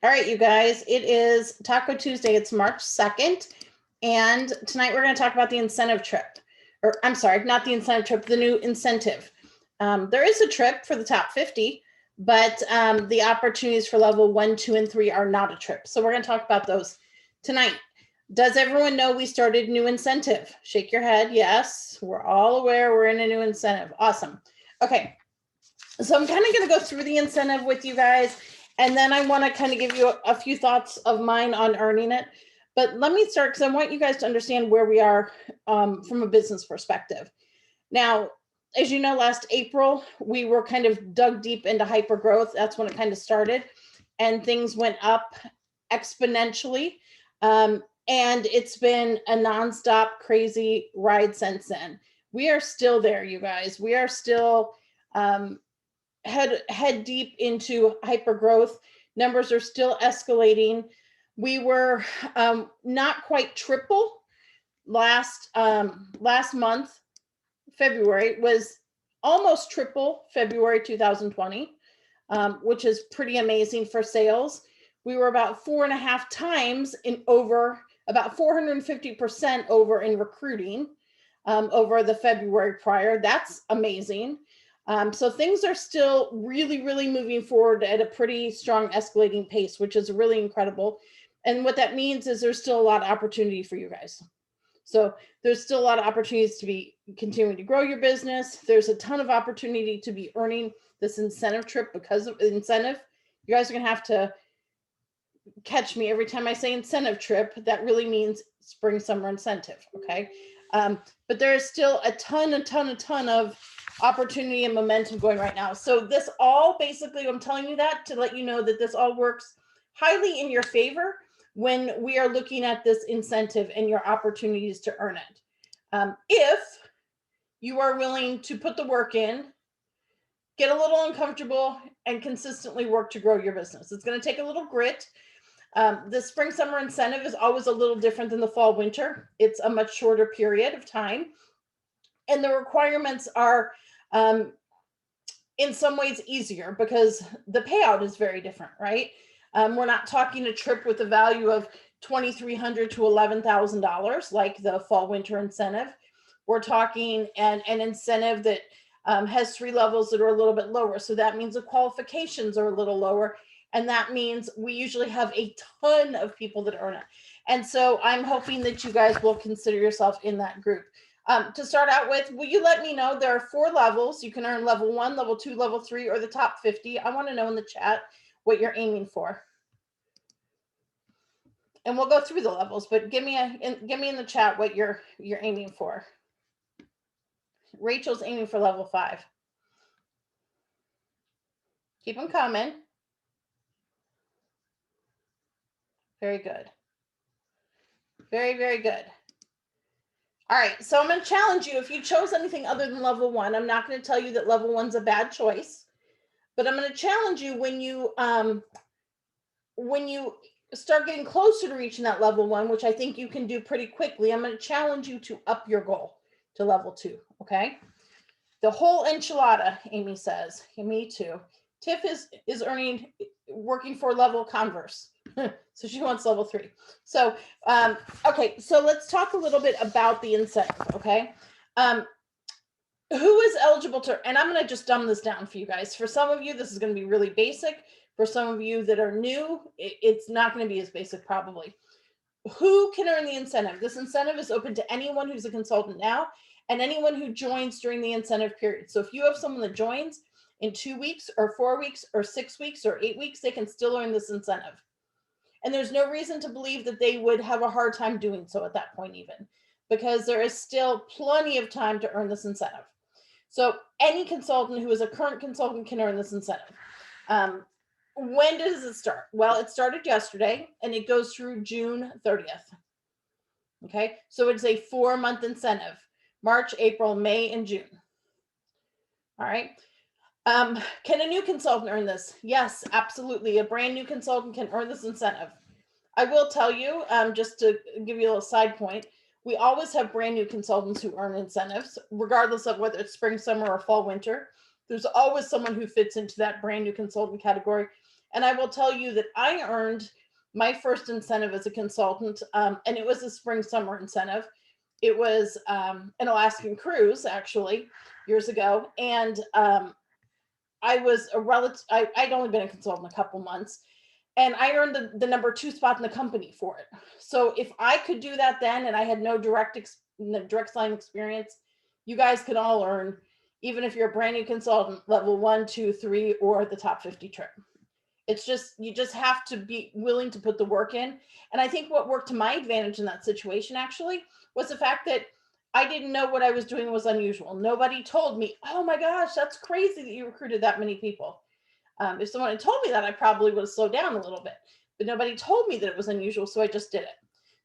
All right, you guys, it is Taco Tuesday. It's March 2nd. And tonight we're going to talk about the incentive trip. Or I'm sorry, not the incentive trip, the new incentive. There is a trip for the top 50, but the opportunities for level 1, 2, and 3 are not a trip. So we're going to talk about those tonight. Does everyone know we started new incentive? Shake your head. Yes, we're all aware we're in a new incentive. Awesome. Okay, so I'm kind of going to go through the incentive with you guys, and then I want to kind of give you a few thoughts of mine on earning it. But let me start because I want you guys to understand where we are from a business perspective. Now, as you know, last April, we were kind of dug deep into hyper growth. That's when it kind of started, and things went up exponentially. And it's been a nonstop crazy ride since then. We are still there, you guys. We are still head deep into hyper growth. Numbers are still escalating. We were not quite triple last month. February was almost triple February 2020, which is pretty amazing for sales. We were about 4.5 times in over, about 450% over in recruiting over the February prior. That's amazing. So things are still really, really moving forward at a pretty strong escalating pace, which is really incredible. And what that means is there's still a lot of opportunity for you guys. So there's still a lot of opportunities to be continuing to grow your business. There's a ton of opportunity to be earning this incentive trip because of the incentive. You guys are going to have to catch me every time I say incentive trip. That really means spring, summer incentive. Okay. But there is still a ton of opportunity and momentum going right now. So this all basically, I'm telling you that to let you know that this all works highly in your favor when we are looking at this incentive and your opportunities to earn it. If you are willing to put the work in, get a little uncomfortable, and consistently work to grow your business. It's going to take a little grit. The spring summer incentive is always a little different than the fall winter. It's a much shorter period of time. And the requirements are in some ways easier because the payout is very different, right? We're not talking a trip with a value of $2,300 to $11,000 like the fall winter incentive. We're talking an incentive that has 3 levels that are a little bit lower. So that means the qualifications are a little lower. And that means we usually have a ton of people that earn it. And so I'm hoping that you guys will consider yourself in that group. To start out with, will you let me know there are 4 levels? You can earn level 1, level 2, level 3, or the top 50. I want to know in the chat what you're aiming for. And we'll go through the levels, but give me in the chat what you're aiming for. Rachel's aiming for level 5. Keep them coming. Very good. Very, very good. All right, so I'm going to challenge you. If you chose anything other than level 1, I'm not going to tell you that level 1's a bad choice, but I'm going to challenge you when you start getting closer to reaching that level 1, which I think you can do pretty quickly. I'm going to challenge you to up your goal to level 2. Okay. The whole enchilada, Amy says. Me too. Tiff is working for level Converse. So she wants level 3. So, okay. So let's talk a little bit about the incentive. Okay. Who is eligible to, and I'm going to just dumb this down for you guys. For some of you, this is going to be really basic. For some of you that are new, it's not going to be as basic probably. Who can earn the incentive? This incentive is open to anyone who's a consultant now and anyone who joins during the incentive period. So if you have someone that joins in 2 weeks or 4 weeks or 6 weeks or 8 weeks, they can still earn this incentive. And there's no reason to believe that they would have a hard time doing so at that point even, because there is still plenty of time to earn this incentive. So any consultant who is a current consultant can earn this incentive. When does it start? Well, it started yesterday and it goes through June 30th. Okay, so it's a 4-month incentive: March, April, May, and June. All right. Can a new consultant earn this? Yes, absolutely. A brand new consultant can earn this incentive. I will tell you, just to give you a little side point, we always have brand new consultants who earn incentives, regardless of whether it's spring, summer, or fall, winter. There's always someone who fits into that brand new consultant category. And I will tell you that I earned my first incentive as a consultant, and it was a spring summer incentive. It was an Alaskan cruise, actually, years ago. And I was a relative, I'd only been a consultant a couple months, and I earned the number 2 spot in the company for it. So if I could do that then, and I had no direct selling experience, you guys can all earn, even if you're a brand new consultant, level 1, 2, 3, or the top 50 trip. It's just, you just have to be willing to put the work in. And I think what worked to my advantage in that situation actually was the fact that I didn't know what I was doing was unusual. Nobody told me, oh my gosh, that's crazy that you recruited that many people. If someone had told me that, I probably would have slowed down a little bit, but nobody told me that it was unusual, so I just did it.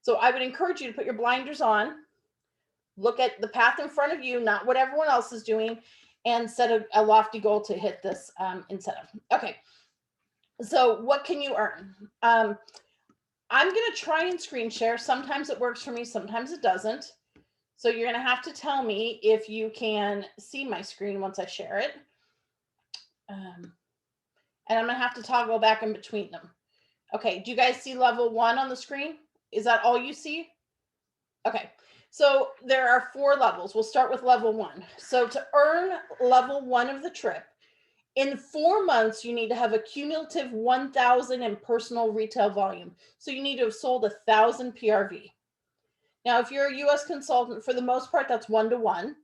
So I would encourage you to put your blinders on, look at the path in front of you, not what everyone else is doing, and set a lofty goal to hit this incentive. Okay, so what can you earn? I'm going to try and screen share. Sometimes it works for me, sometimes it doesn't. So you're going to have to tell me if you can see my screen once I share it. And I'm going to have to toggle back in between them. Okay, do you guys see level 1 on the screen? Is that all you see? Okay, so there are 4 levels. We'll start with level 1. So to earn level 1 of the trip, in 4 months, you need to have a cumulative 1,000 in personal retail volume. So you need to have sold 1,000 PRV. Now, if you're a US consultant, for the most part, that's 1-to-1,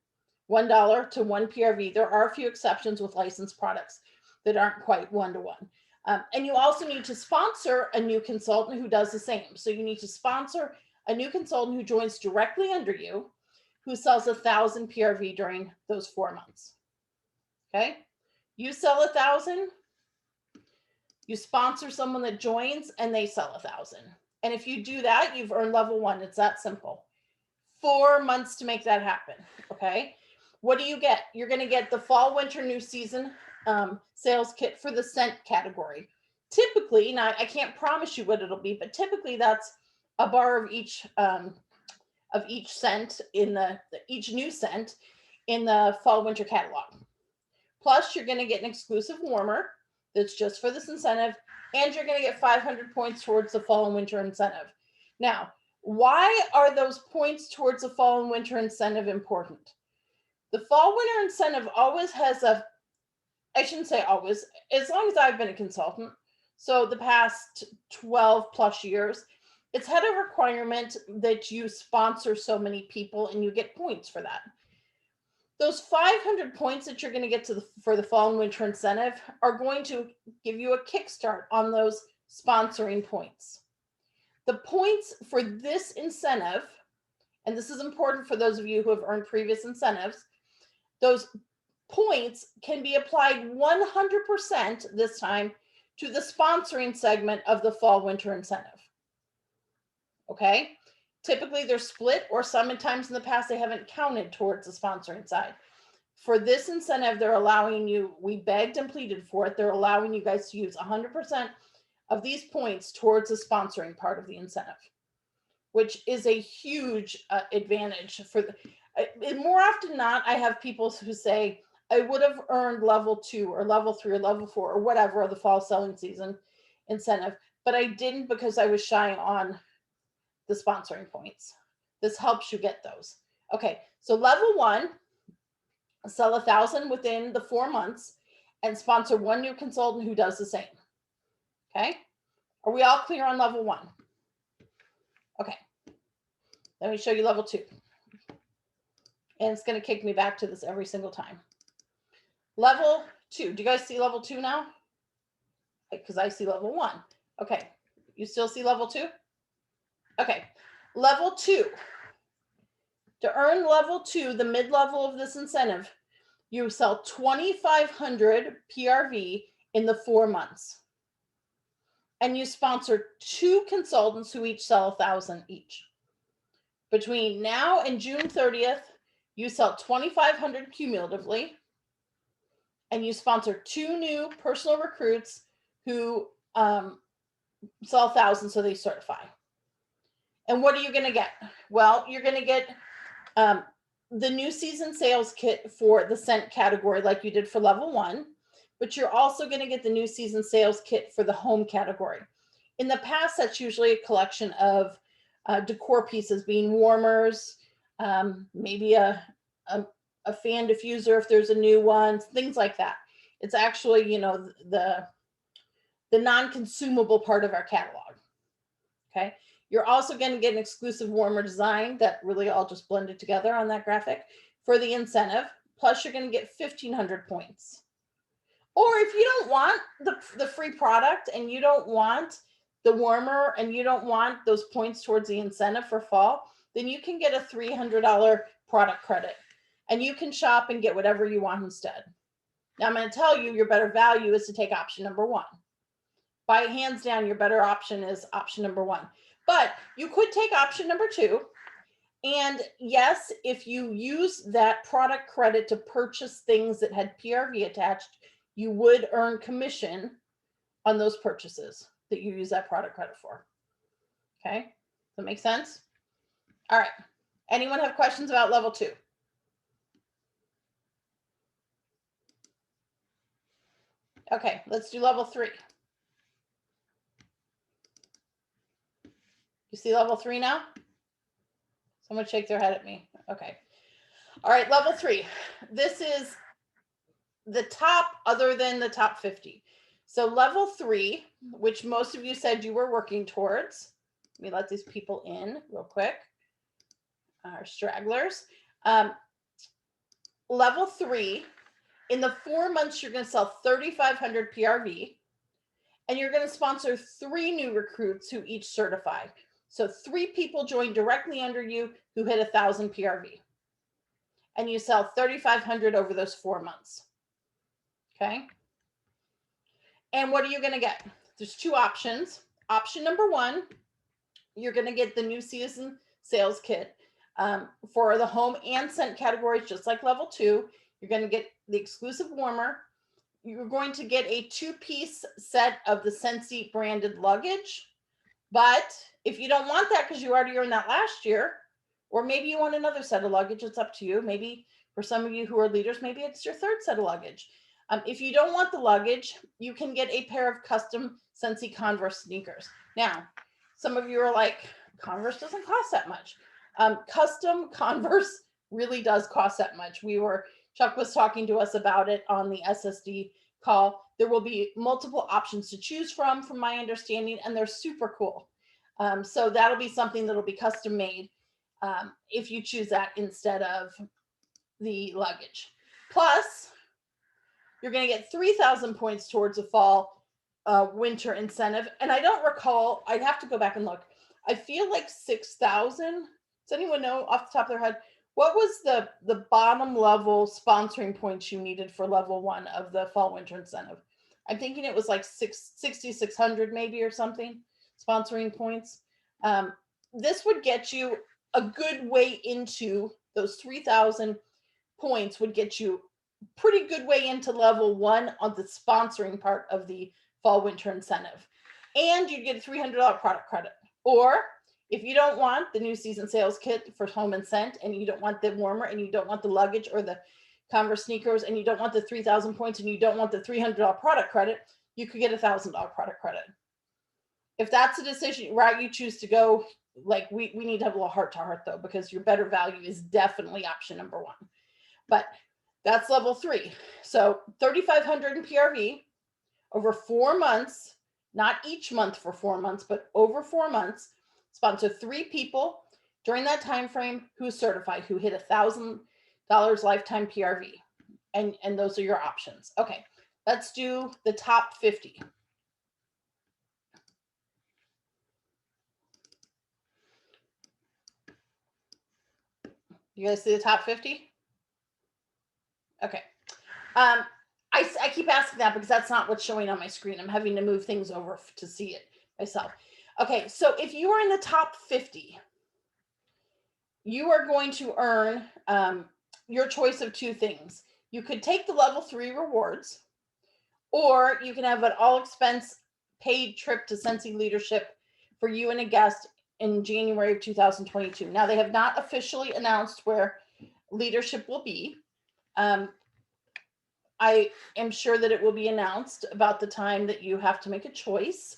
$1 to 1 PRV. There are a few exceptions with licensed products that aren't quite 1-to-1. And you also need to sponsor a new consultant who does the same. So you need to sponsor a new consultant who joins directly under you, who sells 1,000 PRV during those 4 months. Okay? You sell 1,000, you sponsor someone that joins, and they sell 1,000. And if you do that, you've earned level 1. It's that simple. 4 months to make that happen. Okay? What do you get? You're going to get the fall, winter, new season sales kit for the scent category. Typically, now I can't promise you what it'll be, but typically that's a bar of each scent in each new scent in the fall, winter catalog. Plus, you're going to get an exclusive warmer that's just for this incentive, and you're going to get 500 points towards the fall and winter incentive. Now, why are those points towards the fall and winter incentive important? The fall winter incentive always has I shouldn't say always, as long as I've been a consultant, so the past 12 plus years, it's had a requirement that you sponsor so many people and you get points for that. Those 500 points that you're going to get for the fall and winter incentive are going to give you a kickstart on those sponsoring points. The points for this incentive, and this is important for those of you who have earned previous incentives, those points can be applied 100% this time to the sponsoring segment of the fall winter incentive. Okay? Typically they're split, or sometimes in the past they haven't counted towards the sponsoring side. For this incentive, they're allowing you, we begged and pleaded for it, they're allowing you guys to use 100% of these points towards the sponsoring part of the incentive, which is a huge advantage for more often than not, I have people who say, I would have earned level 2 or level 3 or level 4 or whatever of the fall selling season incentive, but I didn't because I was shy on the sponsoring points. This helps you get those. Okay, so level 1, sell 1,000 within the 4 months and sponsor 1 new consultant who does the same. Okay, are we all clear on level 1? Okay, let me show you level 2. And it's going to kick me back to this every single time. Level 2. Do you guys see level 2 now? Because I see level 1. Okay. You still see level 2? Okay. Level 2. To earn level 2, the mid-level of this incentive, you sell 2,500 PRV in the 4 months. And you sponsor 2 consultants who each sell 1,000 each. Between now and June 30th, you sell 2,500 cumulatively, and you sponsor 2 new personal recruits who sell 1,000, so they certify. And what are you going to get? Well, you're going to get the new season sales kit for the scent category like you did for level 1. but you're also going to get the new season sales kit for the home category. In the past, that's usually a collection of decor pieces, being warmers, maybe a fan diffuser if there's a new one, things like that. It's actually, you know, the non-consumable part of our catalog. Okay. You're also going to get an exclusive warmer design that really all just blended together on that graphic for the incentive. Plus, you're going to get 1,500 points. Or if you don't want the free product and you don't want the warmer and you don't want those points towards the incentive for fall, then you can get a $300 product credit and you can shop and get whatever you want instead. Now, I'm going to tell you your better value is to take option number 1. By hands down, your better option is option number 1. But you could take option number 2. And yes, if you use that product credit to purchase things that had PRV attached, you would earn commission on those purchases that you use that product credit for. Okay, does that make sense? All right. Anyone have questions about level 2? Okay, let's do level 3. You see level 3 now? Someone shake their head at me. Okay. All right, level 3. This is the top other than the top 50. So level 3, which most of you said you were working towards. Let me let these people in real quick. Our stragglers. Level 3, in the 4 months, you're going to sell 3,500 PRV, and you're going to sponsor 3 new recruits who each certify. So 3 people join directly under you who hit 1,000 PRV, and you sell 3,500 over those 4 months. Okay. And what are you going to get? There's 2 options. Option number 1, you're going to get the new season sales kit for the home and scent categories, just like level 2. You're going to get the exclusive warmer. You're going to get a 2-piece set of the Scentsy branded luggage. But if you don't want that because you already earned that last year, or maybe you want another set of luggage, it's up to you. Maybe for some of you who are leaders, maybe it's your 3rd set of luggage. If you don't want the luggage, you can get a pair of custom Scentsy Converse sneakers. Now, some of you are like, Converse doesn't cost that much. Custom Converse really does cost that much. Chuck was talking to us about it on the SSD call. There will be multiple options to choose from my understanding, and they're super cool. So that'll be something that'll be custom made if you choose that instead of the luggage. Plus, you're going to get 3,000 points towards a fall winter incentive. And I don't recall, I'd have to go back and look. I feel like 6,000. Does anyone know off the top of their head? What was the bottom level sponsoring points you needed for level 1 of the fall winter incentive? I'm thinking it was like 6,600 maybe or something, sponsoring points. This would get you a good way into those 3,000 points would get you pretty good way into level 1 on the sponsoring part of the fall winter incentive. And you get a $300 product credit. Or if you don't want the new season sales kit for home and scent, and you don't want the warmer, and you don't want the luggage or the Converse sneakers, and you don't want the 3,000 points, and you don't want the $300 product credit, you could get a $1,000 product credit. If that's a decision route you choose to go, like we need to have a little heart to heart though, because your better value is definitely option number 1. But that's level 3. So 3,500 in PRV over 4 months, not each month for 4 months, but over 4 months. Sponsor 3 people during that time frame who certify, who hit $1,000 lifetime PRV, and those are your options. Okay, let's do the top 50. You guys see the top 50? Okay. I keep asking that because that's not what's showing on my screen. I'm having to move things over to see it myself. Okay, so if you are in the top 50, you are going to earn your choice of 2 things. You could take the level 3 rewards, or you can have an all expense paid trip to Scentsy Leadership for you and a guest in January of 2022. Now, they have not officially announced where leadership will be. I am sure that it will be announced about the time that you have to make a choice.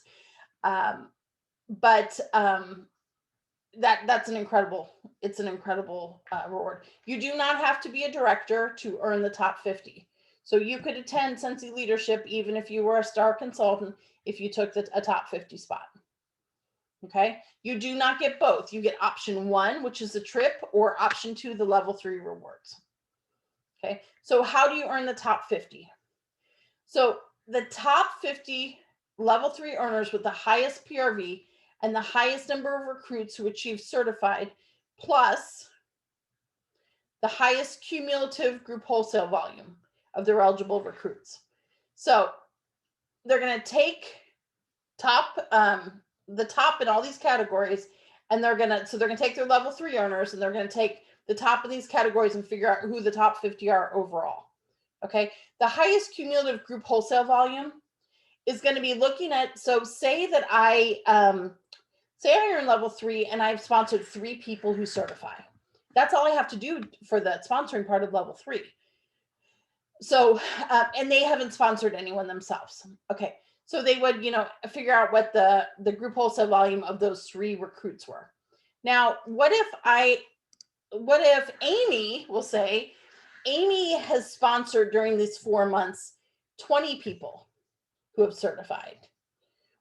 But that's an incredible, it's an incredible reward. You do not have to be a director to earn the top 50. So you could attend Sensi Leadership even if you were a star consultant, if you took a top 50 spot. Okay, you do not get both. You get option 1, which is the trip, or option 2, the level 3 rewards. Okay, so how do you earn the top 50? So the top 50 level 3 earners with the highest PRV and the highest number of recruits who achieve certified, plus the highest cumulative group wholesale volume of their eligible recruits. So they're going to take the top in all these categories, and they're going to take their level 3 earners, and they're going to take the top of these categories and figure out who the top 50 are overall. Okay, the highest cumulative group wholesale volume is going to be looking at, so say that I earn level 3 and I've sponsored 3 people who certify. That's all I have to do for the sponsoring part of level 3. So, and they haven't sponsored anyone themselves. Okay, so they would, figure out what the group wholesale volume of those 3 recruits were. Now, what if Amy, will say, Amy has sponsored during these 4 months 20 people who have certified.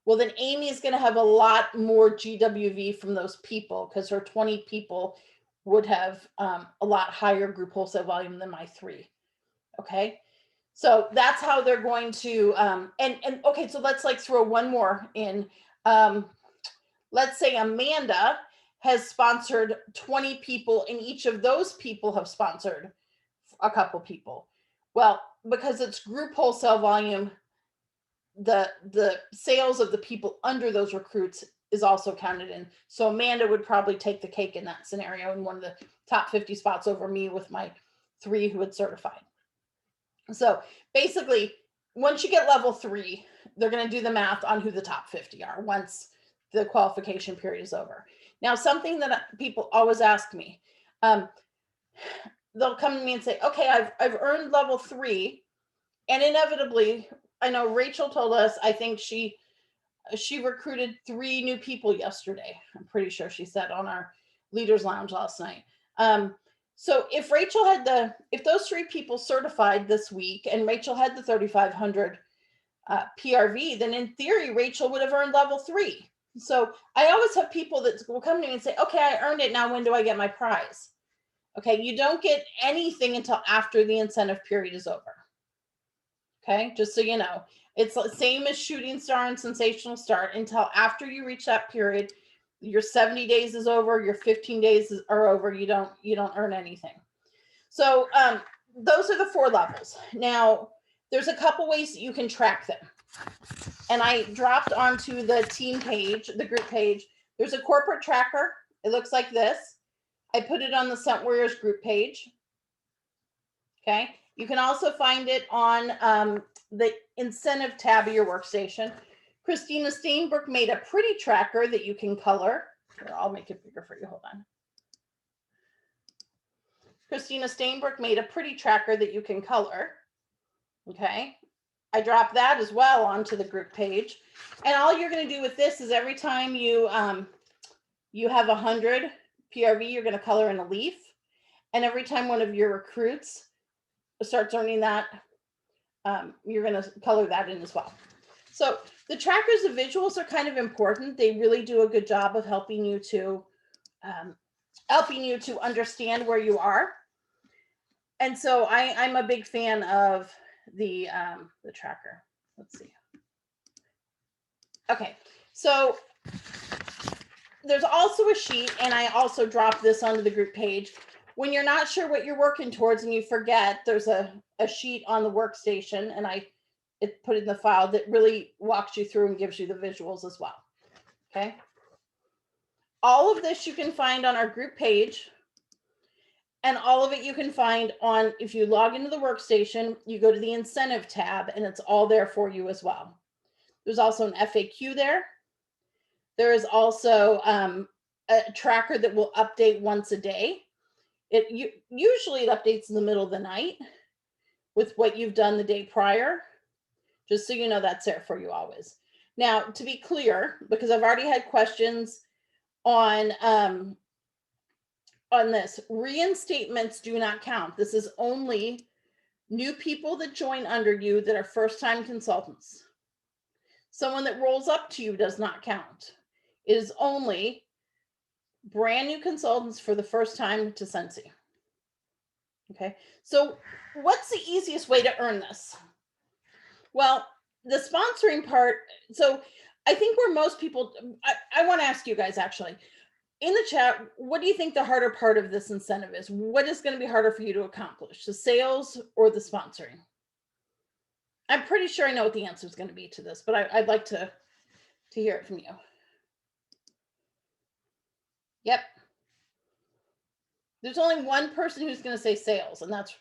Well, then Amy is going to have a lot more GWV from those people because her 20 people would have a lot higher group wholesale volume than my 3. Okay, so that's how they're going to and okay, so let's throw one more in. Let's say Amanda has sponsored 20 people, and each of those people have sponsored a couple people. Well, because it's group wholesale volume, the sales of the people under those recruits is also counted in. So Amanda would probably take the cake in that scenario in one of the top 50 spots over me with my 3 who had certified. So basically, once you get level 3, they're going to do the math on who the top 50 are once the qualification period is over. Now, something that people always ask me, they'll come to me and say, okay, I've earned level 3, and inevitably, I know Rachel told us, I think she recruited 3 new people yesterday. I'm pretty sure she said on our Leaders Lounge last night. So if Rachel had if those 3 people certified this week and Rachel had the 3,500 PRV, then in theory, Rachel would have earned level 3. So I always have people that will come to me and say, okay, I earned it. Now, when do I get my prize? Okay, you don't get anything until after the incentive period is over. Okay, just so you know, it's the same as Shooting Star and Sensational Start. Until after you reach that period, your 70 days is over, your 15 days are over, you don't earn anything. So those are the 4 levels. Now, there's a couple ways that you can track them. And I dropped onto the team page, the group page. There's a corporate tracker. It looks like this. I put it on the Scent Warriors group page. Okay. You can also find it on the incentive tab of your workstation. Christina Steinbrook made a pretty tracker that you can color. Here, I'll make it bigger for you. Hold on. Christina Steinbrook made a pretty tracker that you can color. Okay. I dropped that as well onto the group page. And all you're going to do with this is every time you have 100 PRV, you're going to color in a leaf. And every time one of your recruits starts earning that, you're going to color that in as well. So the trackers, the visuals are kind of important. They really do a good job of helping you to understand where you are. And so I'm a big fan of the tracker. Let's see. Okay, so there's also a sheet, and I also dropped this onto the group page. When you're not sure what you're working towards and you forget, there's a sheet on the workstation, and I put it in the file that really walks you through and gives you the visuals as well. Okay. All of this you can find on our group page, and all of it you can find on, if you log into the workstation, you go to the incentive tab, and it's all there for you as well. There's also an FAQ there. There is also a tracker that will update once a day. Usually it updates in the middle of the night. with what you've done the day prior, just so you know that's there for you always. Now, to be clear, because I've already had questions on this, reinstatements do not count. This is only new people that join under you that are first-time consultants. Someone that rolls up to you does not count. It is only brand new consultants for the first time to Sensi. Okay, so what's the easiest way to earn this? Well, the sponsoring part, so I think where most people, I want to ask you guys actually, in the chat, what do you think the harder part of this incentive is? What is going to be harder for you to accomplish, the sales or the sponsoring? I'm pretty sure I know what the answer is going to be to this, but I'd like to hear it from you. Yep. There's only one person who's going to say sales, and that's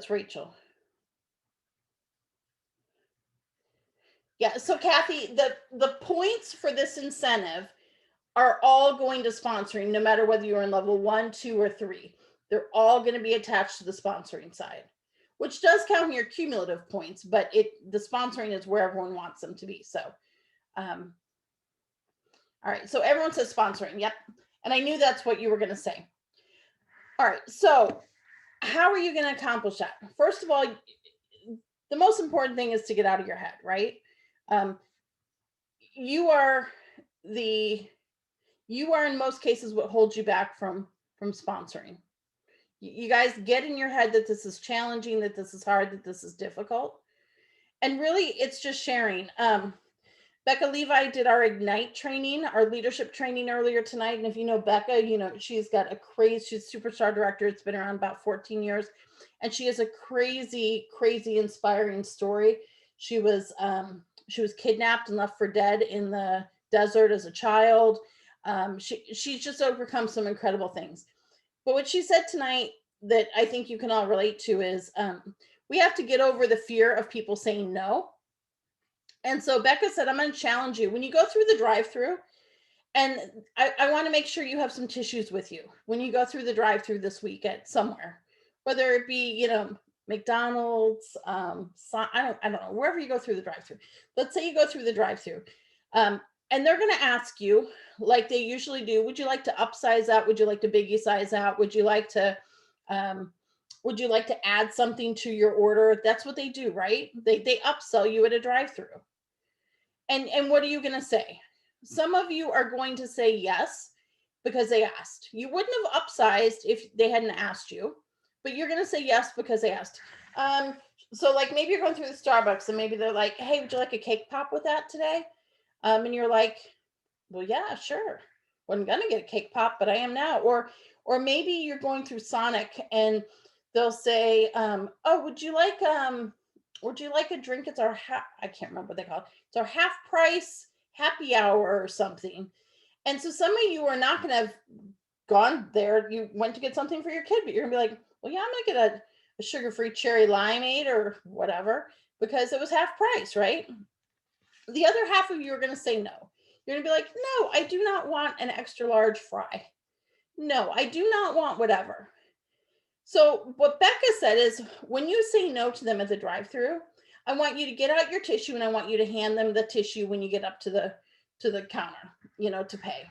Rachel. Yeah, so Kathy, the points for this incentive are all going to sponsoring, no matter whether you're in level 1, 2, or 3. They're all going to be attached to the sponsoring side, which does count in your cumulative points, but the sponsoring is where everyone wants them to be. So, all right, so everyone says sponsoring, yep. And I knew that's what you were going to say. All right, so how are you going to accomplish that? First of all, the most important thing is to get out of your head, right? You are in most cases what holds you back from sponsoring. You guys get in your head that this is challenging, that this is hard, that this is difficult. And really it's just sharing. Becca Levi did our Ignite training, our leadership training earlier tonight. And if you know Becca, you know, she's got she's a superstar director. It's been around about 14 years. And she has a crazy, crazy inspiring story. She was kidnapped and left for dead in the desert as a child. She's just overcome some incredible things. But what she said tonight that I think you can all relate to is we have to get over the fear of people saying no. And so Becca said, I'm going to challenge you. When you go through the drive-through, and I want to make sure you have some tissues with you when you go through the drive-through this week at somewhere, whether it be, you know, McDonald's, I don't know, wherever you go through the drive-through. Let's say you go through the drive-through, and they're going to ask you, like they usually do, would you like to upsize out? Would you like to biggie size out? Would you like to add something to your order? That's what they do, right? They upsell you at a drive-through. And what are you going to say? Some of you are going to say yes because they asked. You wouldn't have upsized if they hadn't asked you, but you're going to say yes because they asked. So like maybe you're going through the Starbucks and maybe they're like, hey, would you like a cake pop with that today? And you're like, well, yeah, sure. Wasn't going to get a cake pop, but I am now. Or maybe you're going through Sonic and they'll say, oh, would you like a drink? It's our I can't remember what they call it. It's our half price happy hour or something. And so some of you are not going to have gone there. You went to get something for your kid, but you're gonna be like, well, yeah, I'm gonna get a sugar-free cherry limeade or whatever because it was half price, right? The other half of you are gonna say no. You're gonna be like, no, I do not want an extra large fry. No, I do not want whatever. So what Becca said is when you say no to them at the drive-through, I want you to get out your tissue and I want you to hand them the tissue when you get up to the counter, you know, to pay.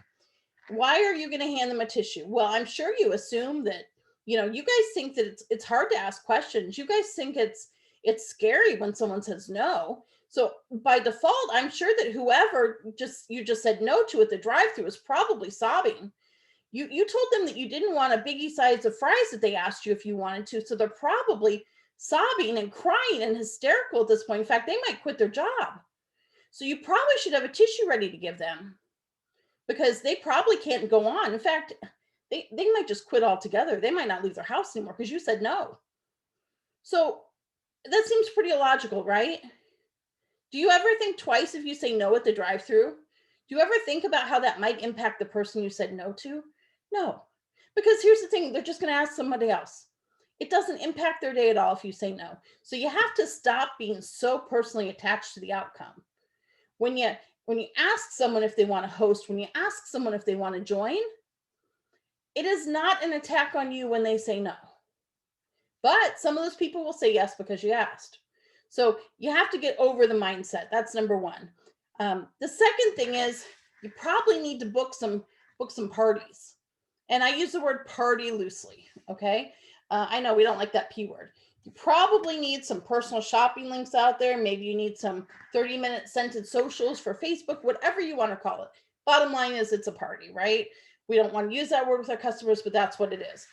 Why are you going to hand them a tissue? Well, I'm sure you assume that, you know, you guys think that it's hard to ask questions. You guys think it's scary when someone says no. So by default, I'm sure that whoever you just said no to at the drive-through is probably sobbing. You told them that you didn't want a biggie size of fries that they asked you if you wanted to. So they're probably sobbing and crying and hysterical at this point. In fact, they might quit their job. So you probably should have a tissue ready to give them because they probably can't go on. In fact, they might just quit altogether. They might not leave their house anymore because you said no. So that seems pretty illogical, right? Do you ever think twice if you say no at the drive-through? Do you ever think about how that might impact the person you said no to? No, because here's the thing, they're just going to ask somebody else. It doesn't impact their day at all if you say no. So you have to stop being so personally attached to the outcome. When you ask someone if they want to host, when you ask someone if they want to join, it is not an attack on you when they say no. But some of those people will say yes because you asked. So you have to get over the mindset. That's number one. The second thing is you probably need to book some parties. And I use the word party loosely. Okay. I know we don't like that P word. You probably need some personal shopping links out there. Maybe you need some 30-minute scented socials for Facebook, whatever you want to call it. Bottom line is it's a party, right? We don't want to use that word with our customers, but that's what it is.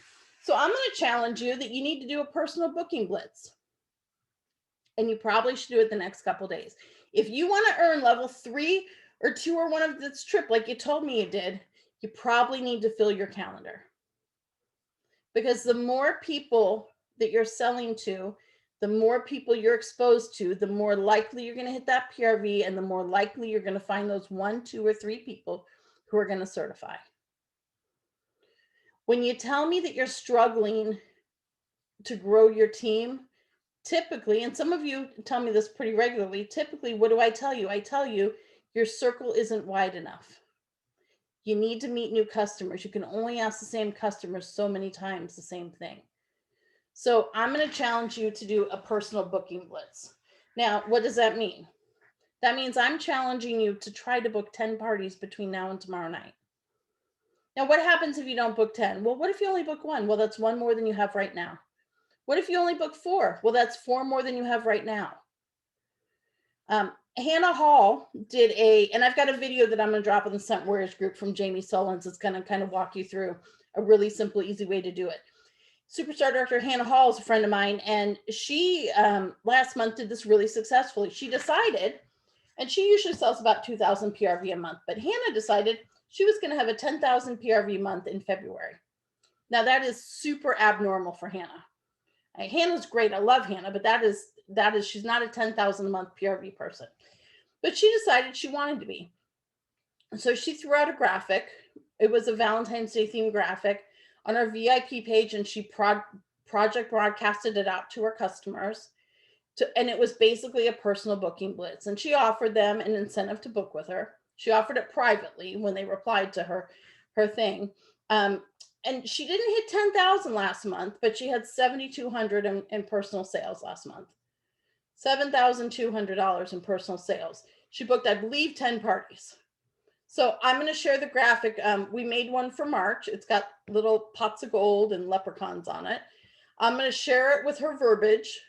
So I'm going to challenge you that you need to do a personal booking blitz. And you probably should do it the next couple days. If you want to earn level 3 or 2 or 1 of this trip, like you told me you did, you probably need to fill your calendar. Because the more people that you're selling to, the more people you're exposed to, the more likely you're going to hit that PRV, and the more likely you're going to find those 1, 2, or 3 people who are going to certify. When you tell me that you're struggling to grow your team, typically, and some of you tell me this pretty regularly, typically, what do I tell you? I tell you your circle isn't wide enough. You need to meet new customers. You can only ask the same customers so many times the same thing. So I'm going to challenge you to do a personal booking blitz. Now, what does that mean? That means I'm challenging you to try to book 10 parties between now and tomorrow night. Now, what happens if you don't book 10? Well, what if you only book 1? Well, that's 1 more than you have right now. What if you only book 4? Well, that's 4 more than you have right now. Hannah Hall did and I've got a video that I'm going to drop in the Scent Warriors group from Jamie Solons. It's going to kind of walk you through a really simple, easy way to do it. Superstar director Hannah Hall is a friend of mine, and she last month did this really successfully. She decided, and she usually sells about 2,000 PRV a month, but Hannah decided she was going to have a 10,000 PRV month in February. Now that is super abnormal for Hannah. Hannah's great. I love Hannah, but that is she's not a 10,000 a month PRV person. But she decided she wanted to be. So she threw out a graphic. It was a Valentine's Day themed graphic on our VIP page, and she project broadcasted it out to her customers. And it was basically a personal booking blitz. And she offered them an incentive to book with her. She offered it privately when they replied to her thing. And she didn't hit 10,000 last month, but she had 7,200 in personal sales last month. $7,200 in personal sales. She booked, I believe, 10 parties. So I'm going to share the graphic. We made one for March. It's got little pots of gold and leprechauns on it. I'm going to share it with her verbiage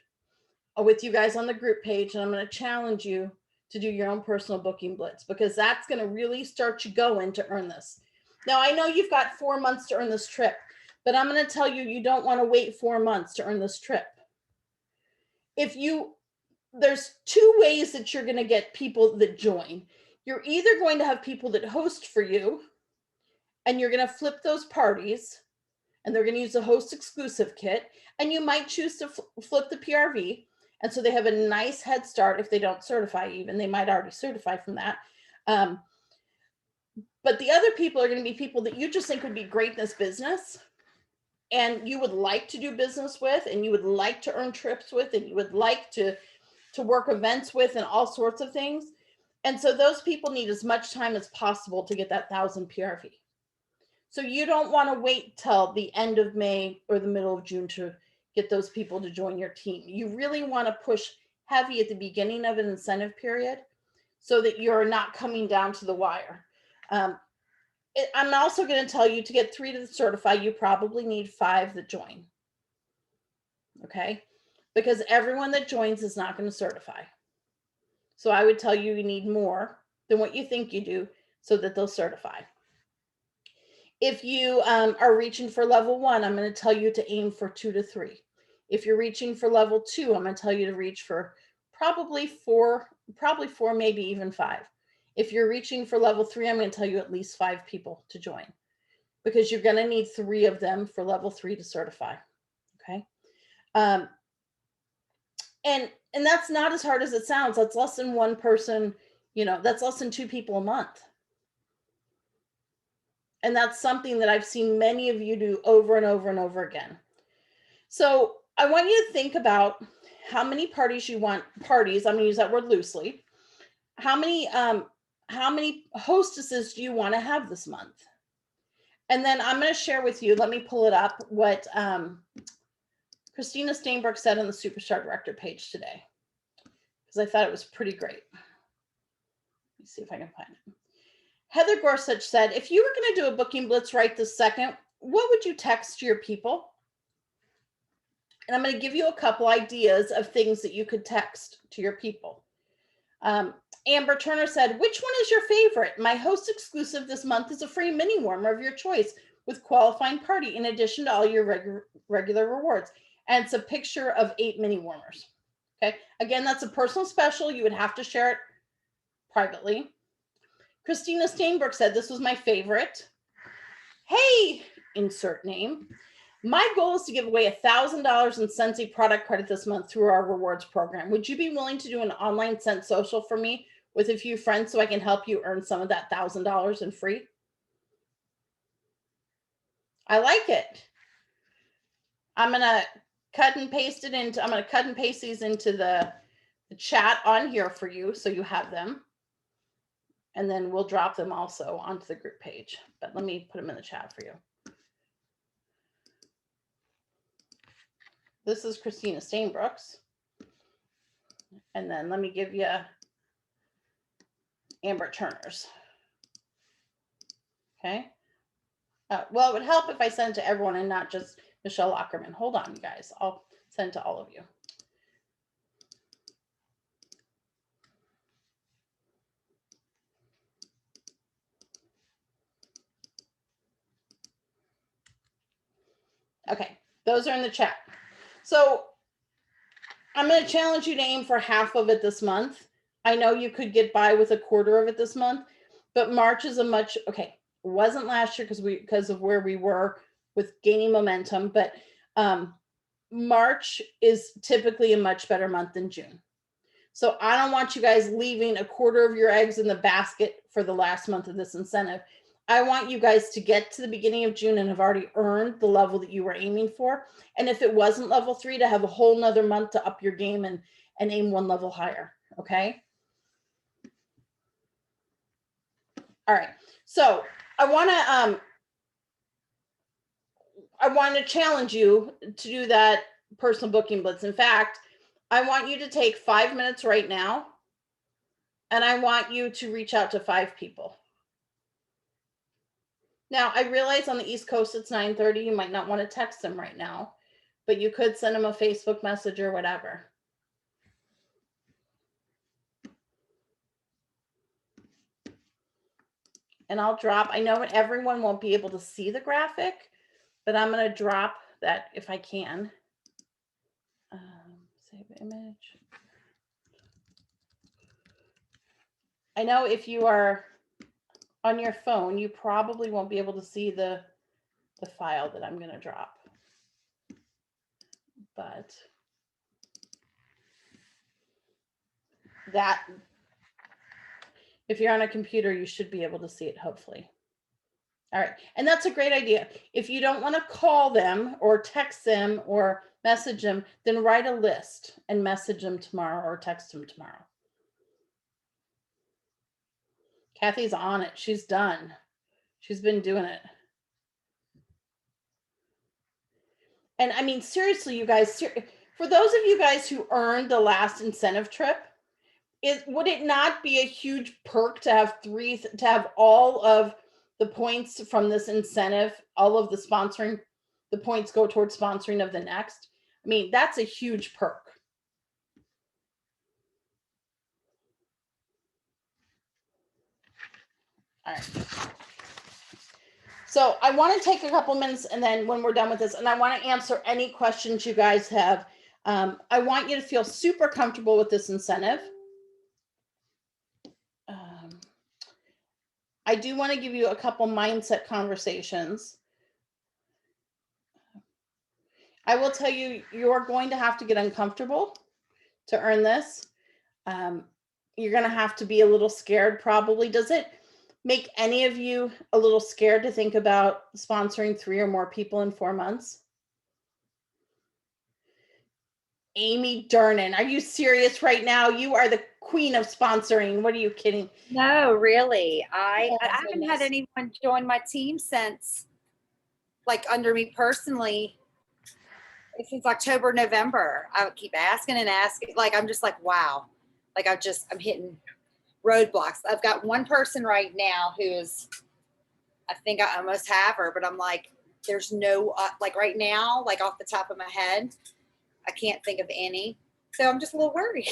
with you guys on the group page, and I'm going to challenge you to do your own personal booking blitz, because that's going to really start you going to earn this. Now, I know you've got 4 months to earn this trip, but I'm going to tell you, you don't want to wait 4 months to earn this trip. There's 2 ways that you're going to get people that join. You're either going to have people that host for you, and you're going to flip those parties, and they're going to use the host exclusive kit, and you might choose to flip the PRV, and so they have a nice head start. If they don't certify, even they might already certify from that. But the other people are going to be people that you just think would be great in this business, and you would like to do business with, and you would like to earn trips with, and you would like to work events with, and all sorts of things. And so those people need as much time as possible to get that 1,000 PRV. So you don't want to wait till the end of May or the middle of June to get those people to join your team. You really want to push heavy at the beginning of an incentive period so that you're not coming down to the wire. I'm also going to tell you, to get 3 to certify, you probably need 5 that join. Okay? Because everyone that joins is not going to certify. So I would tell you, you need more than what you think you do so that they'll certify. If you are reaching for level 1, I'm going to tell you to aim for 2 to 3. If you're reaching for level 2, I'm going to tell you to reach for probably 4, maybe even 5. If you're reaching for level 3, I'm going to tell you at least 5 people to join, because you're going to need 3 of them for level 3 to certify. Okay. And that's not as hard as it sounds. That's less than 1 person, that's less than 2 people a month. And that's something that I've seen many of you do over and over and over again. So I want you to think about how many parties you want. Parties, I'm going to use that word loosely. How many hostesses do you want to have this month? And then I'm going to share with you, let me pull it up, what Christina Steinberg said on the Superstar Director page today, because I thought it was pretty great. Let me see if I can find it. Heather Gorsuch said, if you were going to do a booking blitz right this second, what would you text to your people? And I'm going to give you a couple ideas of things that you could text to your people. Amber Turner said, which one is your favorite? My host exclusive this month is a free mini warmer of your choice with qualifying party in addition to all your regular rewards. And it's a picture of 8 mini warmers. Okay. Again, that's a personal special. You would have to share it privately. Christina Steinberg said, this was my favorite. Hey, insert name. My goal is to give away $1,000 in Scentsy product credit this month through our rewards program. Would you be willing to do an online Scent social for me with a few friends so I can help you earn some of that $1,000 in free? I like it. I'm going to cut and paste it into, I'm going to cut and paste these into the chat on here for you so you have them. And then we'll drop them also onto the group page. But let me put them in the chat for you. This is Christina Steinbrooks. And then let me give you Amber Turner's. Okay. Well, it would help if I send it to everyone and not just Michelle Ackerman. Hold on, you guys. I'll send it to all of you. Okay, those are in the chat. So I'm going to challenge you to aim for half of it this month. I know you could get by with a quarter of it this month, but March is a much, okay, it wasn't last year because of where we were with gaining momentum, but March is typically a much better month than June. So I don't want you guys leaving a quarter of your eggs in the basket for the last month of this incentive. I want you guys to get to the beginning of June and have already earned the level that you were aiming for. And if it wasn't level 3, to have a whole nother month to up your game and aim one level higher. Okay. All right. So I want to challenge you to do that personal booking blitz. In fact, I want you to take 5 minutes right now, and I want you to reach out to 5 people. Now, I realize on the East Coast it's 9:30. You might not want to text them right now, but you could send them a Facebook message or whatever. And I'll drop, I know everyone won't be able to see the graphic, but I'm going to drop that if I can. Save image. I know if you are on your phone, you probably won't be able to see the file that I'm going to drop. But that, if you're on a computer, you should be able to see it, hopefully. All right. And that's a great idea. If you don't want to call them or text them or message them, then write a list and message them tomorrow or text them tomorrow. Kathy's on it. She's done. She's been doing it. And I mean, seriously, you guys, for those of you guys who earned the last incentive trip, would it not be a huge perk to have all of the points from this incentive, all of the sponsoring, the points go towards sponsoring of the next? I mean, that's a huge perk. All right. So I want to take a couple minutes, and then when we're done with this, and I want to answer any questions you guys have. I want you to feel super comfortable with this incentive. I do want to give you a couple mindset conversations. I will tell you, you're going to have to get uncomfortable to earn this. You're going to have to be a little scared, probably. Does it make any of you a little scared to think about sponsoring 3 or more people in 4 months? Amy Durnan, are you serious right now? You are the queen of sponsoring. What are you kidding? No, really. I haven't had anyone join my team since, like, under me personally, since October, November. I would keep asking and asking. Like, I'm just like, wow. Like, I'm hitting roadblocks. I've got one person right now who's, I think I almost have her, but I'm like, there's no, like right now, like off the top of my head, I can't think of any. So I'm just a little worried.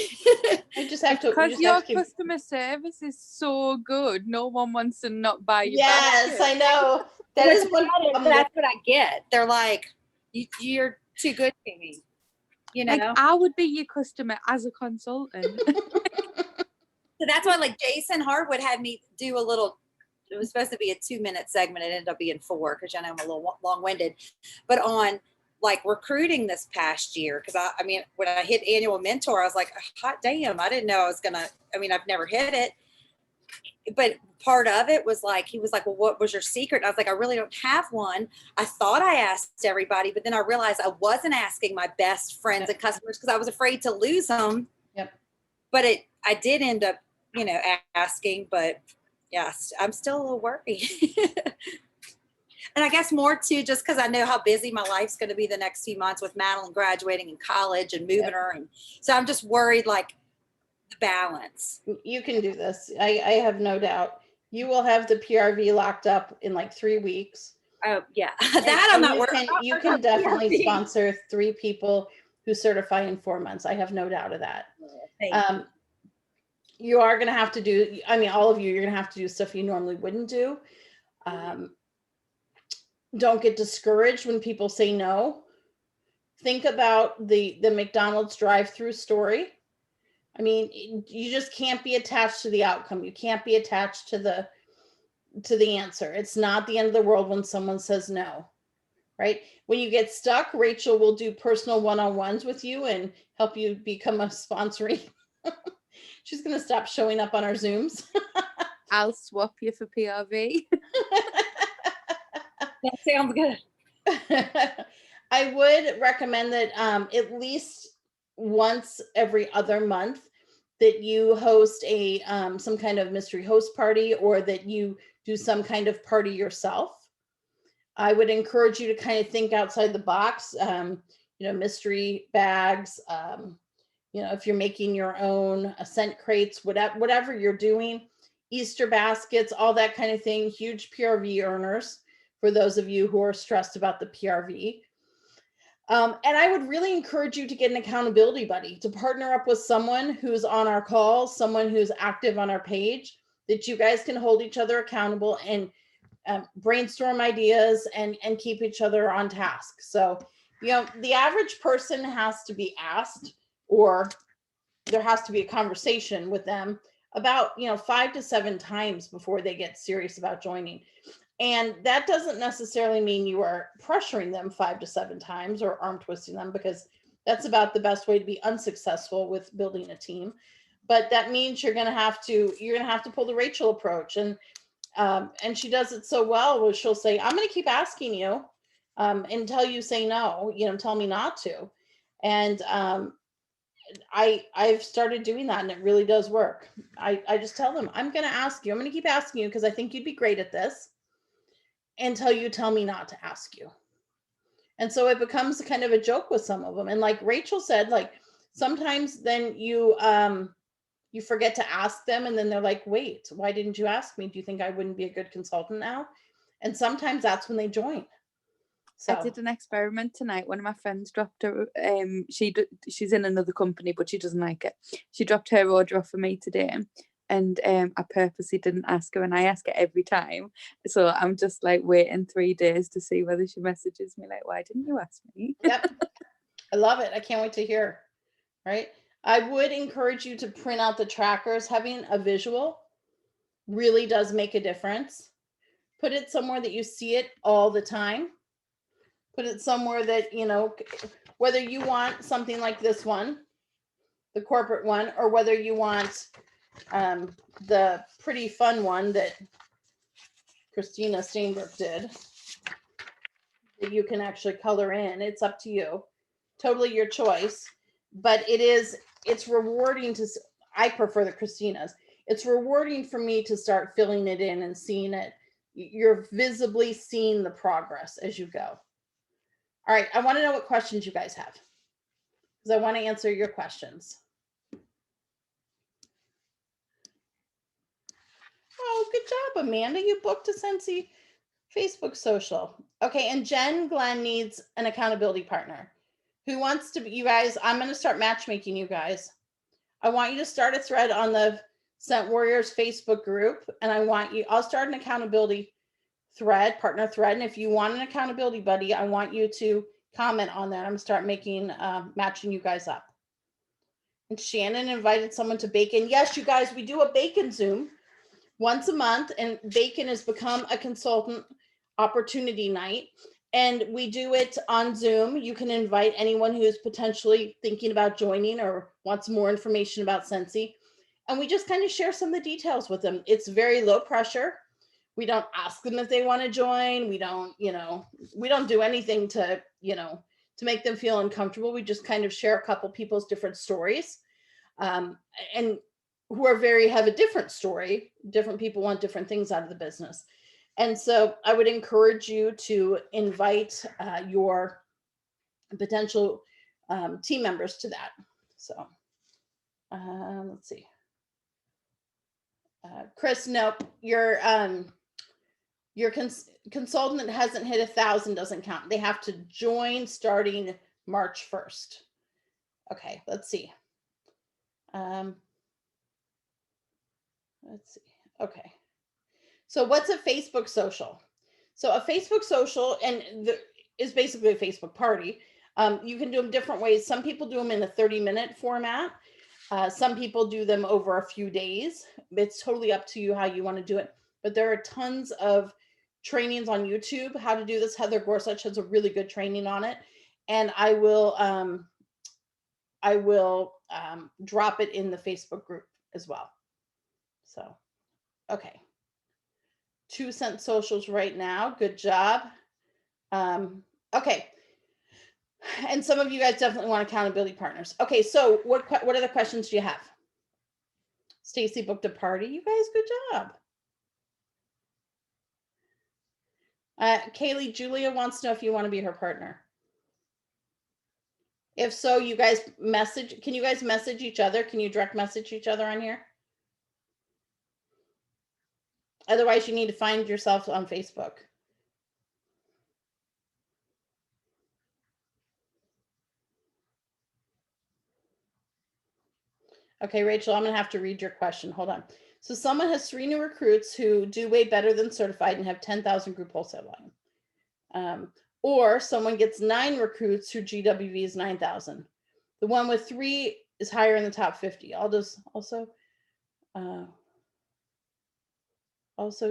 I just have to. Because your customer service is so good, no one wants to not buy your Yes, basket. I know. That is one. That's what I get. They're like, you're too good to me. You know, like I would be your customer as a consultant. So that's why, like, Jason Harwood had me do a little. It was supposed to be a 2-minute segment. It ended up being 4 because I know I'm a little long-winded. But on like recruiting this past year, because I mean, when I hit annual mentor, I was like, hot damn, I didn't know I was gonna. I mean, I've never hit it. But part of it was like, he was like, well, what was your secret? And I was like, I really don't have one. I thought I asked everybody, but then I realized I wasn't asking my best friends and customers because I was afraid to lose them. Yep. But I did end up, asking, but yes, I'm still a little worried. And I guess more too, just because I know how busy my life's going to be the next few months with Madeline graduating in college and moving her. And so I'm just worried, like, the balance. You can do this. I have no doubt. You will have the PRV locked up in like 3 weeks. Oh yeah, that I'm not worried about. You can definitely sponsor 3 people who certify in 4 months. I have no doubt of that. You are going to have to do, I mean, all of you, you're going to have to do stuff you normally wouldn't do. Don't get discouraged when people say no. Think about the McDonald's drive-through story. I mean, you just can't be attached to the outcome. You can't be attached to the answer. It's not the end of the world when someone says no, right? When you get stuck, Rachel will do personal one-on-ones with you and help you become a sponsoring. She's going to stop showing up on our Zooms. I'll swap you for PRV. That sounds good. I would recommend that at least once every other month that you host a some kind of mystery host party, or that you do some kind of party yourself. I would encourage you to kind of think outside the box. Mystery bags. If you're making your own scent crates, whatever you're doing, Easter baskets, all that kind of thing. Huge PRV earners for those of you who are stressed about the PRV. And I would really encourage you to get an accountability buddy, to partner up with someone who's on our calls, someone who's active on our page, that you guys can hold each other accountable and brainstorm ideas and keep each other on task. So, the average person has to be asked, or there has to be a conversation with them about, 5 to 7 times before they get serious about joining. And that doesn't necessarily mean you are pressuring them 5 to 7 times or arm twisting them, because that's about the best way to be unsuccessful with building a team. But that means you're going to have to pull the Rachel approach. And she does it so well, where she'll say, I'm going to keep asking you until you say no, tell me not to. And I've started doing that, and it really does work. I just tell them, I'm going to keep asking you because I think you'd be great at this, until you tell me not to ask you. And so it becomes kind of a joke with some of them. And like Rachel said, like sometimes then you forget to ask them, and then they're like, wait, why didn't you ask me? Do you think I wouldn't be a good consultant now? And sometimes that's when they join. So I did an experiment tonight. One of my friends dropped her. She's in another company, but she doesn't like it. She dropped her order off for me today, and I purposely didn't ask her, and I ask her every time. So I'm just like waiting 3 days to see whether she messages me like, why didn't you ask me? Yep. I love it. I can't wait to hear. Right. I would encourage you to print out the trackers. Having a visual really does make a difference. Put it somewhere that you see it all the time. Put it somewhere that, whether you want something like this one, the corporate one, or whether you want the pretty fun one that Christina Steinberg did, that you can actually color in. It's up to you. Totally your choice. But it's rewarding I prefer the Christina's. It's rewarding for me to start filling it in and seeing it. You're visibly seeing the progress as you go. All right, I want to know what questions you guys have, because I want to answer your questions. Oh, good job, Amanda. You booked a Scentsy Facebook social. Okay, and Jen Glenn needs an accountability partner. Who wants to be, you guys, I'm going to start matchmaking you guys. I want you to start a thread on the Scent Warriors Facebook group, and I'll start an accountability thread, partner thread, and if you want an accountability buddy, I want you to comment on that. I'm going to start matching you guys up. And Shannon invited someone to Bacon. Yes, you guys, we do a Bacon Zoom once a month, and Bacon has become a consultant opportunity night, and we do it on Zoom. You can invite anyone who is potentially thinking about joining or wants more information about Scentsy, and we just kind of share some of the details with them. It's very low pressure. We don't ask them if they want to join. We don't do anything to make them feel uncomfortable. We just kind of share a couple people's different stories, and who have a different story. Different people want different things out of the business. And so I would encourage you to invite your potential team members to that. So let's see. Chris, nope, your consultant that hasn't hit 1,000 doesn't count. They have to join starting March 1st. Okay, let's see. Let's see. Okay. So what's a Facebook social? So a Facebook social is basically a Facebook party. You can do them different ways. Some people do them in a 30-minute format. Some people do them over a few days. It's totally up to you how you want to do it. But there are tons of trainings on YouTube how to do this. Heather Gorsuch has a really good training on it. And I will drop it in the Facebook group as well. So, okay. 2 Scent socials right now. Good job. Okay. And some of you guys definitely want accountability partners. Okay, so what other questions do you have? Stacy booked a party. You guys, good job. Kaylee, Julia wants to know if you want to be her partner. If so, you guys can you guys message each other? Can you direct message each other on here? Otherwise, you need to find yourself on Facebook. Okay, Rachel, I'm going to have to read your question. Hold on. So someone has 3 new recruits who do way better than certified and have 10,000 group wholesale volume. Or someone gets 9 recruits who GWV is 9,000. The one with 3 is higher in the top 50. Also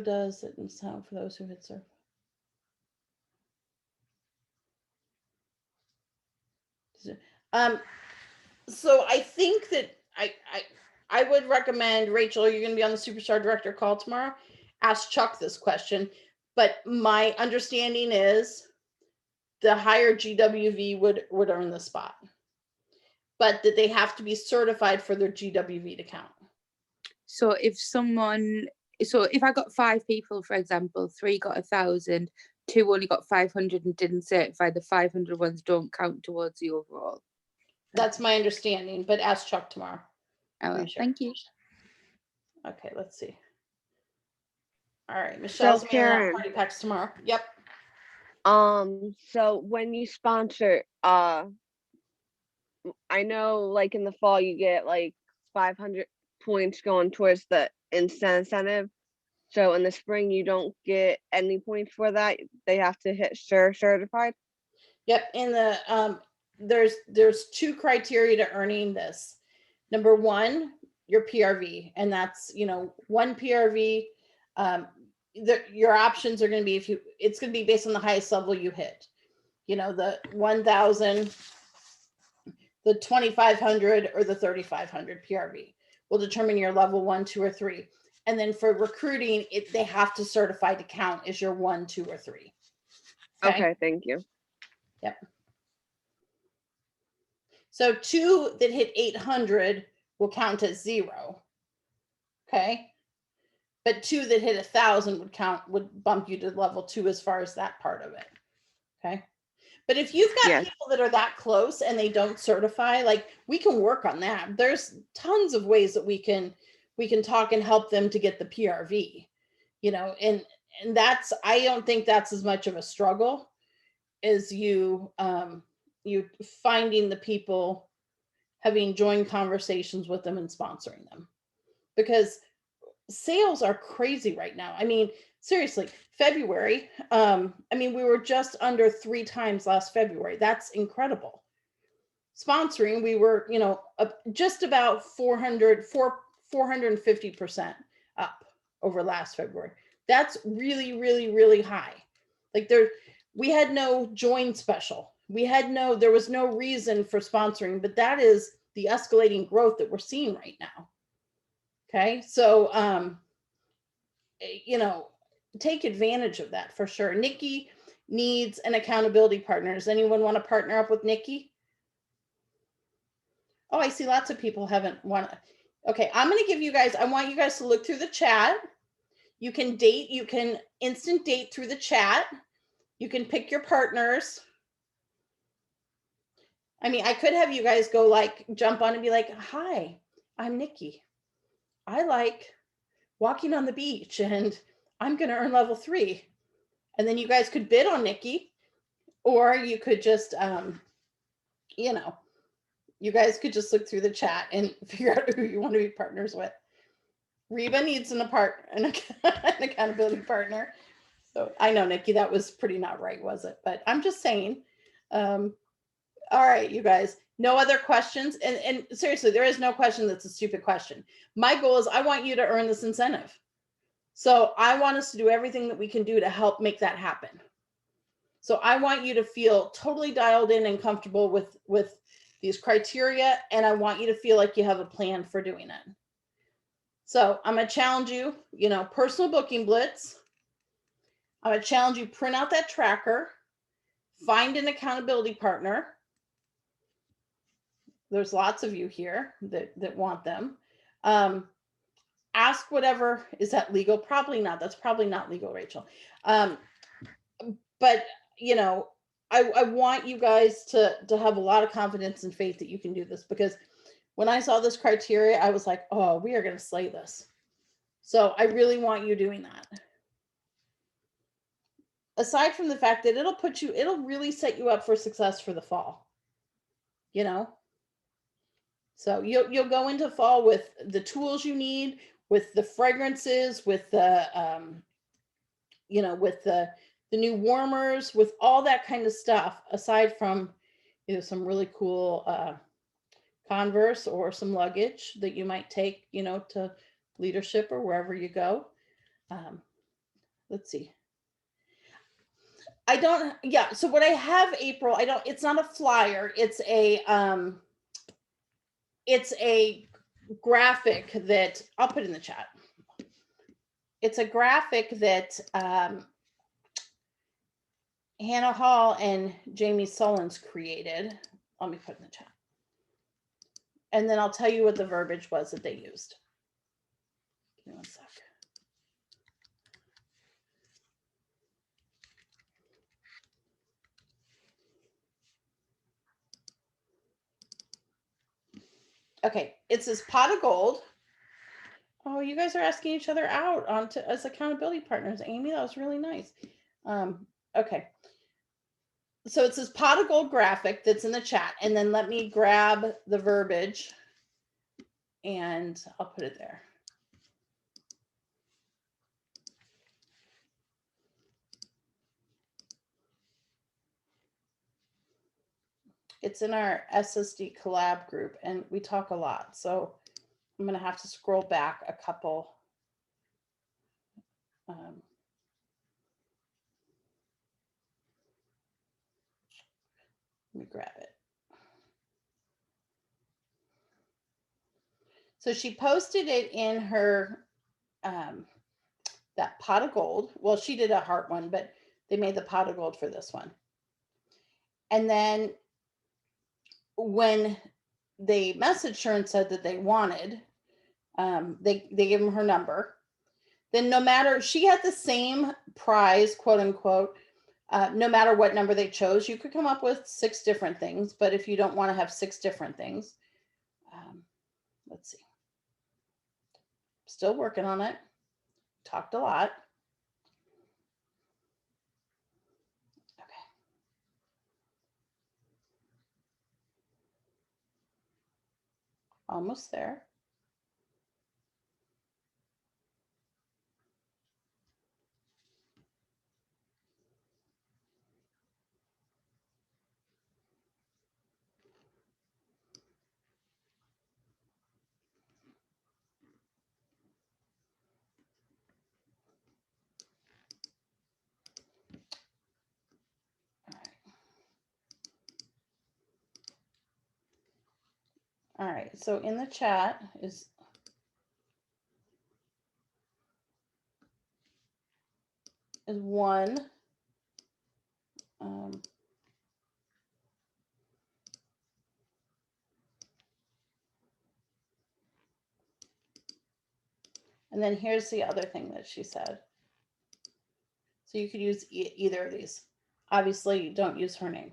does it in sound for those who hit certified. So I think that I would recommend, Rachel, you're going to be on the Superstar Director call tomorrow. Ask Chuck this question. But my understanding is the higher GWV would earn the spot. But that they have to be certified for their GWV to count. So if I got 5 people, for example, 3 got 1,000, 2 only got 500 and didn't certify, the 500 ones don't count towards the overall. That's my understanding, but ask Chuck tomorrow. Oh, thank you. Okay, let's see. All right, Michelle's mailing out party packs tomorrow. Yep. So when you sponsor, I know like in the fall you get like 500 points going towards the incentive. So in the spring you don't get any points for that. They have to hit certified. Yep. In the there's 2 criteria to earning this. Number 1, your PRV, and that's 1 PRV. Your options are going to be it's going to be based on the highest level you hit. The 1,000, the 2,500, or the 3,500 PRV will determine your level 1, 2, or 3. And then for recruiting, they have to certify to count as your 1, 2, or 3. Okay, thank you. Yep. So 2 that hit 800 will count as 0. Okay. But 2 that hit 1,000 would bump you to level 2 as far as that part of it. Okay. But if you've got Yes. people that are that close and they don't certify, like, we can work on that. There's tons of ways that we can talk and help them to get the PRV, you know, and that's, I don't think that's as much of a struggle as you finding the people, having joined conversations with them and sponsoring them, because sales are crazy right now. I mean, seriously, February, I mean, we were just under 3 times last February. That's incredible. Sponsoring, we were, you know, just about 450% up over last February. That's really, really, really high. Like, we had no join special. There was no reason for sponsoring, but that is the escalating growth that we're seeing right now. Okay. So, you know, take advantage of that for sure. Nikki needs an accountability partner. Does anyone want to partner up with Nikki? Oh, I see lots of people haven't want. Okay, I'm going to give you guys, I want you guys to look through the chat. You can date, you can instant date through the chat. You can pick your partners. I mean, I could have you guys go like, jump on and be like, hi, I'm Nikki. I like walking on the beach and I'm going to earn level 3. And then you guys could bid on Nikki, or you could just, you know, you guys could just look through the chat and figure out who you want to be partners with. Reba needs an accountability partner. So I know, Nikki, that was pretty not right, was it? But I'm just saying. All right, you guys, no other questions. And seriously, there is no question that's a stupid question. My goal is I want you to earn this incentive. So I want us to do everything that we can do to help make that happen. So I want you to feel totally dialed in and comfortable with these criteria. And I want you to feel like you have a plan for doing it. So I'm going to challenge you, you know, personal booking blitz. I'm going to challenge you, print out that tracker, find an accountability partner. There's lots of you here that want them. Ask whatever, is that legal? Probably not. That's probably not legal, Rachel. But, you know, I want you guys to have a lot of confidence and faith that you can do this, because when I saw this criteria, I was like, oh, we are going to slay this. So I really want you doing that. Aside from the fact that it'll really set you up for success for the fall, you know? So you'll go into fall with the tools you need, with the fragrances, with the, you know, with the new warmers, with all that kind of stuff, aside from, you know, some really cool Converse or some luggage that you might take, you know, to leadership or wherever you go. Let's see. So what I have, April, it's not a flyer. It's a graphic that I'll put in the chat. It's a graphic that Hannah Hall and Jamie Sullins created. Let me put in the chat. And then I'll tell you what the verbiage was that they used. Give me one sec. Okay, it says pot of gold. Oh, you guys are asking each other out as accountability partners. Amy, that was really nice. Okay. So it says pot of gold graphic that's in the chat. And then let me grab the verbiage and I'll put it there. It's in our SSD collab group and we talk a lot. So I'm going to have to scroll back a couple. Let me grab it. So she posted it in her, that pot of gold. Well, she did a heart one, but they made the pot of gold for this one. And then when they messaged her and said that they wanted, they gave them her number. Then no matter, she had the same prize, quote unquote, No matter what number they chose, you could come up with 6 different things, but if you don't want to have 6 different things, let's see. Still working on it. Talked a lot. Okay. Almost there. All right, so in the chat is one. And then here's the other thing that she said. So you could use either of these. Obviously, don't use her name.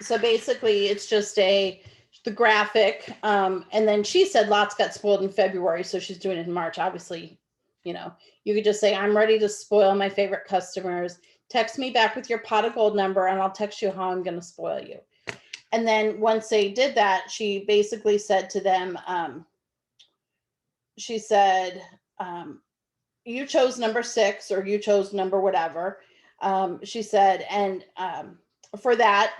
So basically, it's just the graphic. And then she said lots got spoiled in February, so she's doing it in March. Obviously, you know, you could just say, I'm ready to spoil my favorite customers. Text me back with your pot of gold number, and I'll text you how I'm going to spoil you. And then once they did that, she basically said to them, she said, you chose number 6 or you chose number whatever. She said, and for that,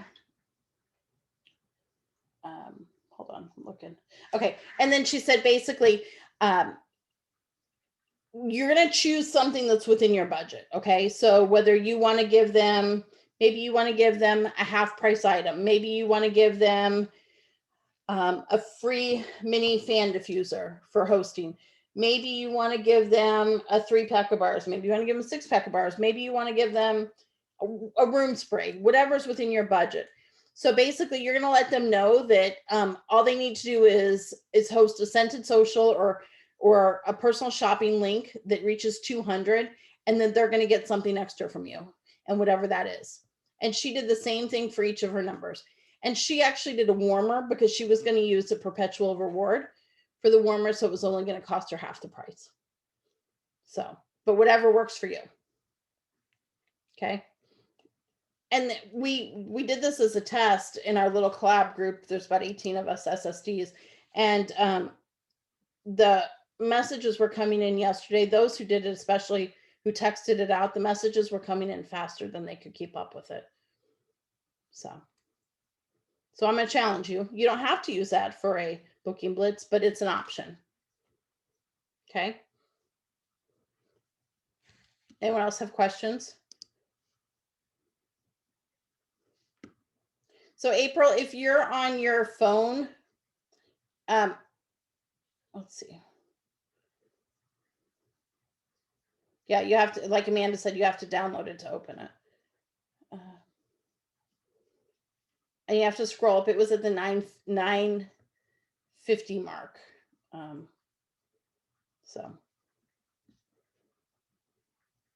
hold on, I'm looking. Okay. And then she said, basically, you're going to choose something that's within your budget. Okay. So whether you want to give them, maybe you want to give them a half price item. Maybe you want to give them a free mini fan diffuser for hosting. Maybe you want to give them a 3-pack of bars. Maybe you want to give them a 6-pack of bars. Maybe you want to give them a room spray, whatever's within your budget. So basically you're going to let them know that all they need to do is host a scented social or a personal shopping link that reaches 200, and then they're going to get something extra from you, and whatever that is. And she did the same thing for each of her numbers. And she actually did a warmer because she was going to use a perpetual reward for the warmer. So it was only going to cost her half the price. So, but whatever works for you. Okay. And we did this as a test in our little collab group. There's about 18 of us SSDs. And the messages were coming in yesterday. Those who did it, especially who texted it out, the messages were coming in faster than they could keep up with it. So I'm going to challenge you. You don't have to use that for a booking blitz, but it's an option. Okay. Anyone else have questions? So April, if you're on your phone, let's see. Yeah, you have to, like Amanda said, you have to download it to open it. And you have to scroll up. It was at the 950 mark. So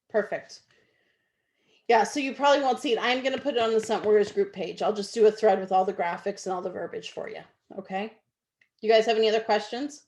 perfect. Yeah, so you probably won't see it. I'm going to put it on the Scent Warriors group page. I'll just do a thread with all the graphics and all the verbiage for you. Okay. You guys have any other questions?